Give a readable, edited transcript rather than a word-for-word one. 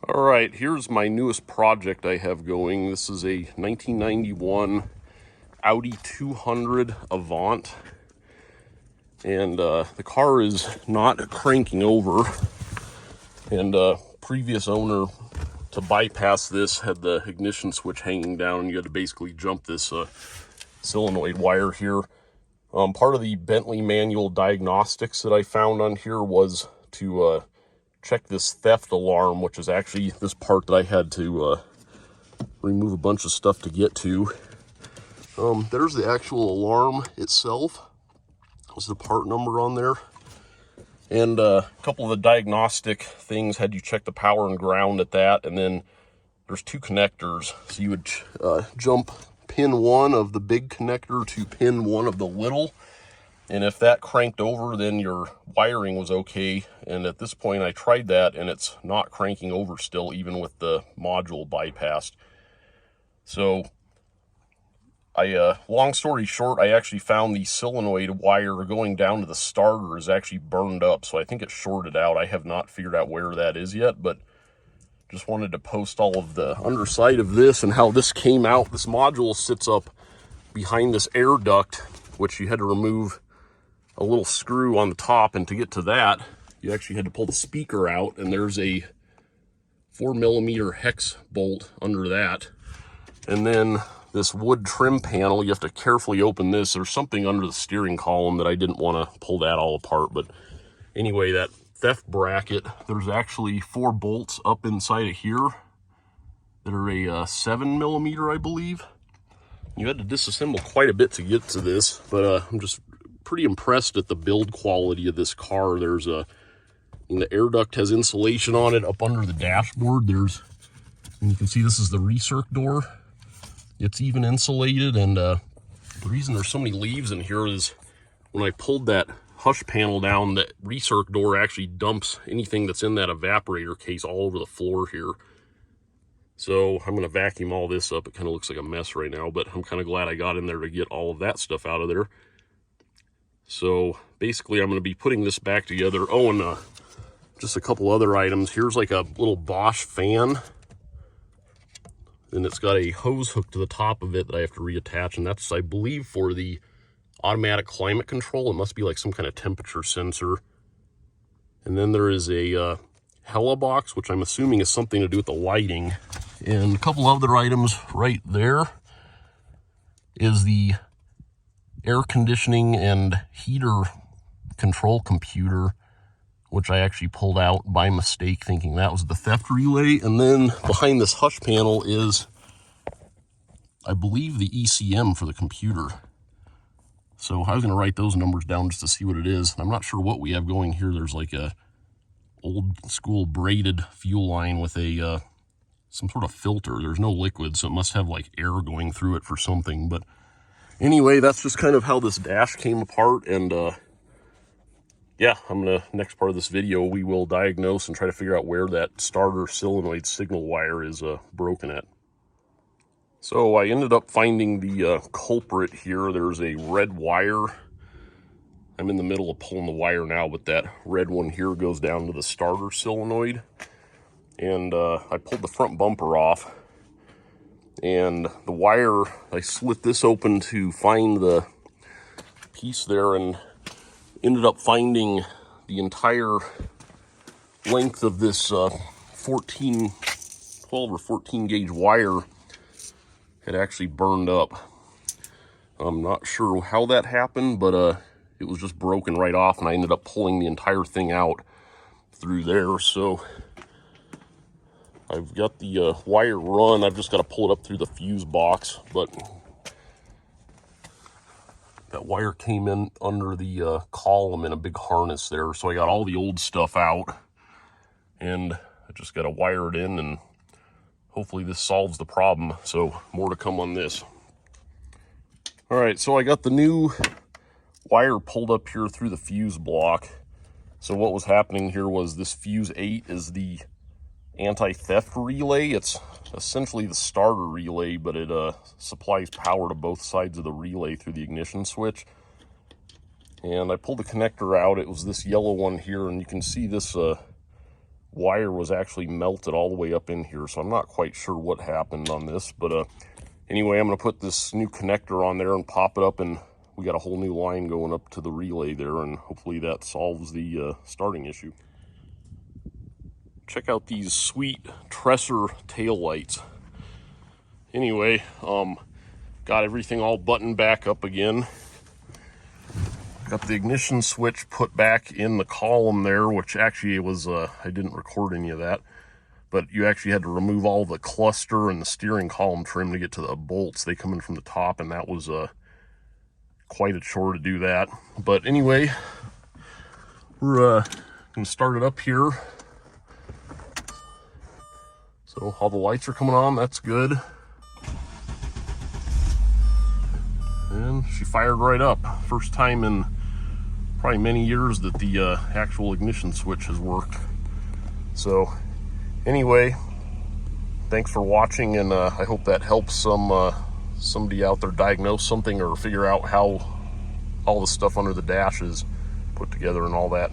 All right, here's my newest project I have going. This is a 1991 Audi 200 Avant. And the car is not cranking over. And previous owner, to bypass this, had the ignition switch hanging down, and you had to basically jump this solenoid wire here. Part of the Bentley manual diagnostics that I found on here was to check this theft alarm, which is actually this part that I had to remove a bunch of stuff to get to. There's the actual alarm itself. There's the part number on there. And a couple of the diagnostic things had you check the power and ground at that, and then there's two connectors. So you would jump pin 1 of the big connector to pin 1 of the little. And if that cranked over, then your wiring was okay. And at this point, I tried that, and it's not cranking over still, even with the module bypassed. So, long story short, I actually found the solenoid wire going down to the starter is actually burned up. So I think it's shorted out. I have not figured out where that is yet, but just wanted to post all of the underside of this and how this came out. This module sits up behind this air duct, which you had to remove a little screw on the top, and to get to that you actually had to pull the speaker out, and there's a 4mm hex bolt under that. And then this wood trim panel, you have to carefully open this. There's something under the steering column that I didn't want to pull that all apart, but anyway, that theft bracket, there's actually 4 bolts up inside of here that are a 7mm, I believe. You had to disassemble quite a bit to get to this, but I'm just pretty impressed at the build quality of this car. There's the air duct has insulation on it up under the dashboard. And you can see this is the recirc door. It's even insulated, and the reason there's so many leaves in here is when I pulled that hush panel down, that recirc door actually dumps anything that's in that evaporator case all over the floor here. So I'm going to vacuum all this up. It kind of looks like a mess right now, but I'm kind of glad I got in there to get all of that stuff out of there. So basically I'm going to be putting this back together. Oh, and just a couple other items. Here's like a little Bosch fan. And it's got a hose hook to the top of it that I have to reattach. And that's, I believe, for the automatic climate control. It must be like some kind of temperature sensor. And then there is a Hella box, which I'm assuming is something to do with the lighting. And a couple other items right there is the air conditioning and heater control computer, which I actually pulled out by mistake, thinking that was the theft relay. And then behind this hush panel is, I believe, the ECM for the computer. So I was going to write those numbers down just to see what it is. I'm not sure what we have going here. There's like a old school braided fuel line with a some sort of filter. There's no liquid, so it must have like air going through it for something. But anyway, that's just kind of how this dash came apart. And yeah, next part of this video, we will diagnose and try to figure out where that starter solenoid signal wire is broken at. So I ended up finding the culprit here. There's a red wire. I'm in the middle of pulling the wire now, but that red one here goes down to the starter solenoid. And I pulled the front bumper off. And the wire, I slit this open to find the piece there, and ended up finding the entire length of this 12 or 14 gauge wire had actually burned up. I'm not sure how that happened, but it was just broken right off, and I ended up pulling the entire thing out through there. So I've got the wire run. I've just got to pull it up through the fuse box, but that wire came in under the column in a big harness there. So I got all the old stuff out, and I just got to wire it in, and hopefully this solves the problem. So more to come on this. All right, so I got the new wire pulled up here through the fuse block. So what was happening here was this fuse 8 is the anti-theft relay. It's essentially the starter relay, but it supplies power to both sides of the relay through the ignition switch. And I pulled the connector out. It was this yellow one here, and you can see this wire was actually melted all the way up in here, so I'm not quite sure what happened on this. But anyway, I'm going to put this new connector on there and pop it up, and we got a whole new line going up to the relay there, and hopefully that solves the starting issue. Check out these sweet Tresser tail lights. Anyway, got everything all buttoned back up again. Got the ignition switch put back in the column there, which actually was, I didn't record any of that, but you actually had to remove all the cluster and the steering column trim to get to the bolts. They come in from the top, and that was quite a chore to do that. But anyway, we're gonna start it up here. So all the lights are coming on, that's good. And she fired right up. First time in probably many years that the actual ignition switch has worked. So anyway, thanks for watching, and I hope that helps somebody out there diagnose something or figure out how all the stuff under the dash is put together and all that.